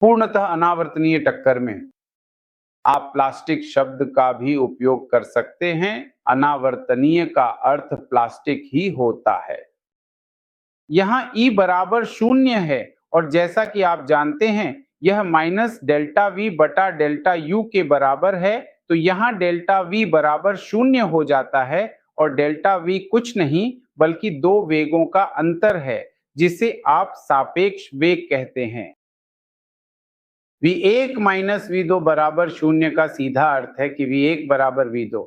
पूर्णतः अनावर्तनीय टक्कर में आप प्लास्टिक शब्द का भी उपयोग कर सकते हैं। अनावर्तनीय का अर्थ प्लास्टिक ही होता है। यहाँ E बराबर 0 है और जैसा कि आप जानते हैं यह माइनस डेल्टा V बटा डेल्टा U के बराबर है, तो यहाँ डेल्टा V बराबर 0 हो जाता है और डेल्टा V कुछ नहीं बल्कि दो वेगों का अंतर है, जिसे आप सापेक्ष वेग कहते हैं। V1 माइनस V2 बराबर 0 का सीधा अर्थ है कि V1 बराबर V2।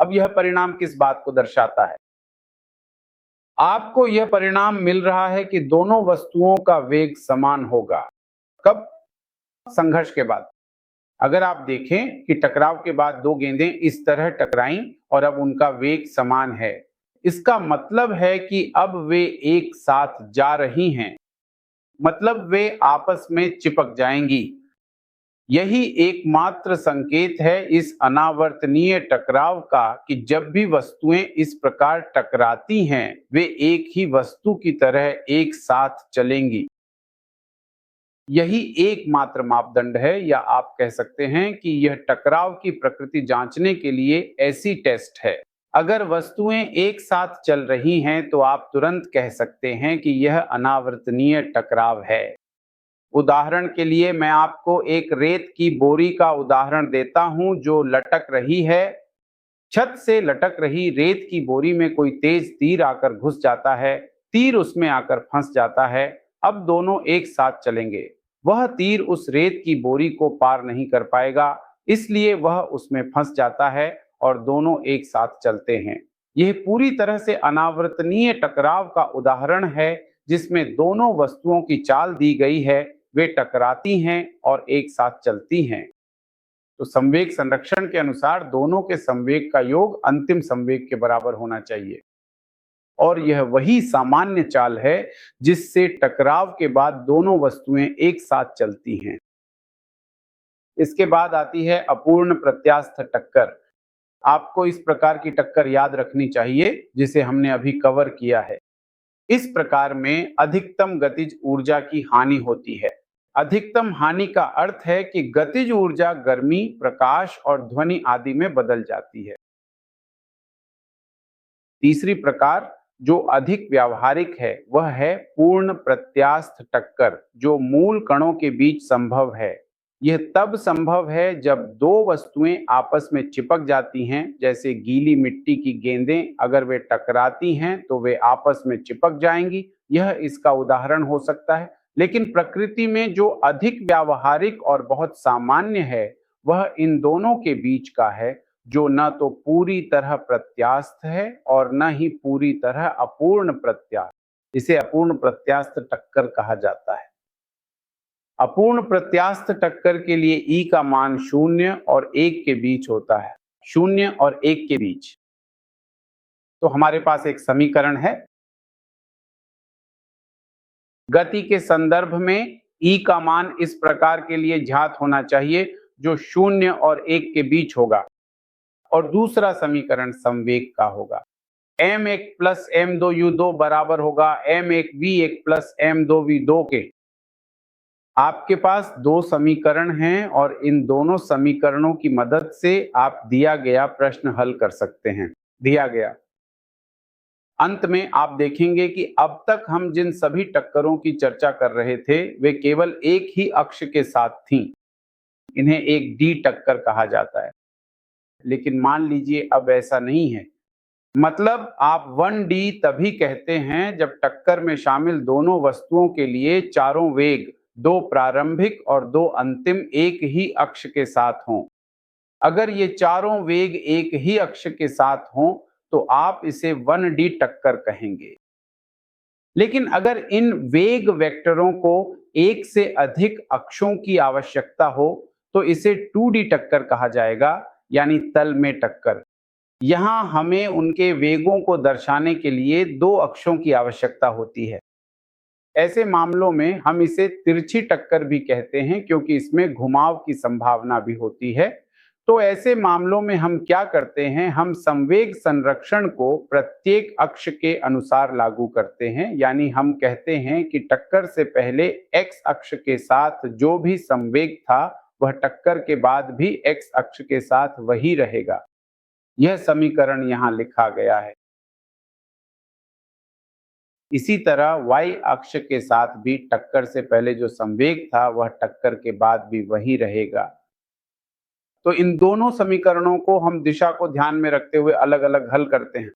अब यह परिणाम किस बात को दर्शाता है? आपको यह परिणाम मिल रहा है कि दोनों वस्तुओं का वेग समान होगा। कब? संघर्ष के बाद। अगर आप देखें कि टकराव के बाद दो गेंदें इस तरह टकराईं और अब उनका वेग समान है, इसका मतलब है कि अब वे एक साथ जा रही हैं, मतलब वे आपस में चिपक जाएंगी। यही एकमात्र संकेत है इस अनावर्तनीय टकराव का कि जब भी वस्तुएं इस प्रकार टकराती हैं, वे एक ही वस्तु की तरह एक साथ चलेंगी। यही एकमात्र मापदंड है, या आप कह सकते हैं कि यह टकराव की प्रकृति जांचने के लिए ऐसी टेस्ट है। अगर वस्तुएं एक साथ चल रही हैं तो आप तुरंत कह सकते हैं कि यह अनावर्तनीय टकराव है। उदाहरण के लिए मैं आपको एक रेत की बोरी का उदाहरण देता हूं जो लटक रही है। छत से लटक रही रेत की बोरी में कोई तेज तीर आकर घुस जाता है, तीर उसमें आकर फंस जाता है। अब दोनों एक साथ चलेंगे। वह तीर उस रेत की बोरी को पार नहीं कर पाएगा, इसलिए वह उसमें फंस जाता है और दोनों एक साथ चलते हैं। यह पूरी तरह से अनावर्तनीय टकराव का उदाहरण है, जिसमें दोनों वस्तुओं की चाल दी गई है, वे टकराती हैं और एक साथ चलती हैं। तो संवेग संरक्षण के अनुसार दोनों के संवेग का योग अंतिम संवेग के बराबर होना चाहिए, और यह वही सामान्य चाल है जिससे टकराव के बाद दोनों वस्तुएं एक साथ चलती हैं। इसके बाद आती है अपूर्ण प्रत्यास्थ टक्कर। आपको इस प्रकार की टक्कर याद रखनी चाहिए जिसे हमने अभी कवर किया है। इस प्रकार में अधिकतम गतिज ऊर्जा की हानि होती है। अधिकतम हानि का अर्थ है कि गतिज ऊर्जा गर्मी, प्रकाश और ध्वनि आदि में बदल जाती है। तीसरी प्रकार जो अधिक व्यावहारिक है वह है पूर्ण प्रत्यास्थ टक्कर, जो मूल कणों के बीच संभव है। यह तब संभव है जब दो वस्तुएं आपस में चिपक जाती हैं, जैसे गीली मिट्टी की गेंदें अगर वे टकराती हैं तो वे आपस में चिपक जाएंगी। यह इसका उदाहरण हो सकता है। लेकिन प्रकृति में जो अधिक व्यावहारिक और बहुत सामान्य है वह इन दोनों के बीच का है, जो न तो पूरी तरह प्रत्यास्थ है और न ही पूरी तरह अपूर्ण प्रत्यास्थ। इसे अपूर्ण प्रत्यास्थ टक्कर कहा जाता है। अपूर्ण प्रत्यास्थ टक्कर के लिए E का मान 0 और 1 के बीच होता है। 0 और 1 के बीच। तो हमारे पास एक समीकरण है। गति के संदर्भ में E का मान इस प्रकार के लिए ज्ञात होना चाहिए जो 0 और 1 के बीच होगा, और दूसरा समीकरण संवेग का होगा। m1 प्लस m2u2 बराबर होगा m1v1 प्लस m2v2 के। आपके पास दो समीकरण हैं और इन दोनों समीकरणों की मदद से आप दिया गया प्रश्न हल कर सकते हैं। दिया गया अंत में आप देखेंगे कि अब तक हम जिन सभी टक्करों की चर्चा कर रहे थे वे केवल एक ही अक्ष के साथ थीं। इन्हें एक डी टक्कर कहा जाता है। लेकिन मान लीजिए अब ऐसा नहीं है। मतलब आप 1D तभी कहते हैं जब टक्कर में शामिल दोनों वस्तुओं के लिए चारों वेग, दो प्रारंभिक और दो अंतिम, एक ही अक्ष के साथ हों। अगर ये चारों वेग एक ही अक्ष के साथ हों तो आप इसे 1D टक्कर कहेंगे। लेकिन अगर इन वेग वेक्टरों को एक से अधिक अक्षों की आवश्यकता हो तो इसे 2D टक्कर कहा जाएगा, यानी तल में टक्कर। यहां हमें उनके वेगों को दर्शाने के लिए दो अक्षों की आवश्यकता होती है। ऐसे मामलों में हम इसे तिरछी टक्कर भी कहते हैं, क्योंकि इसमें घुमाव की संभावना भी होती है। तो ऐसे मामलों में हम क्या करते हैं, हम संवेग संरक्षण को प्रत्येक अक्ष के अनुसार लागू करते हैं। यानी हम कहते हैं कि टक्कर से पहले x अक्ष के साथ जो भी संवेग था वह टक्कर के बाद भी x अक्ष के साथ वही रहेगा। यह समीकरण यहां लिखा गया है। इसी तरह y अक्ष के साथ भी टक्कर से पहले जो संवेग था वह टक्कर के बाद भी वही रहेगा। तो इन दोनों समीकरणों को हम दिशा को ध्यान में रखते हुए अलग अलग हल करते हैं।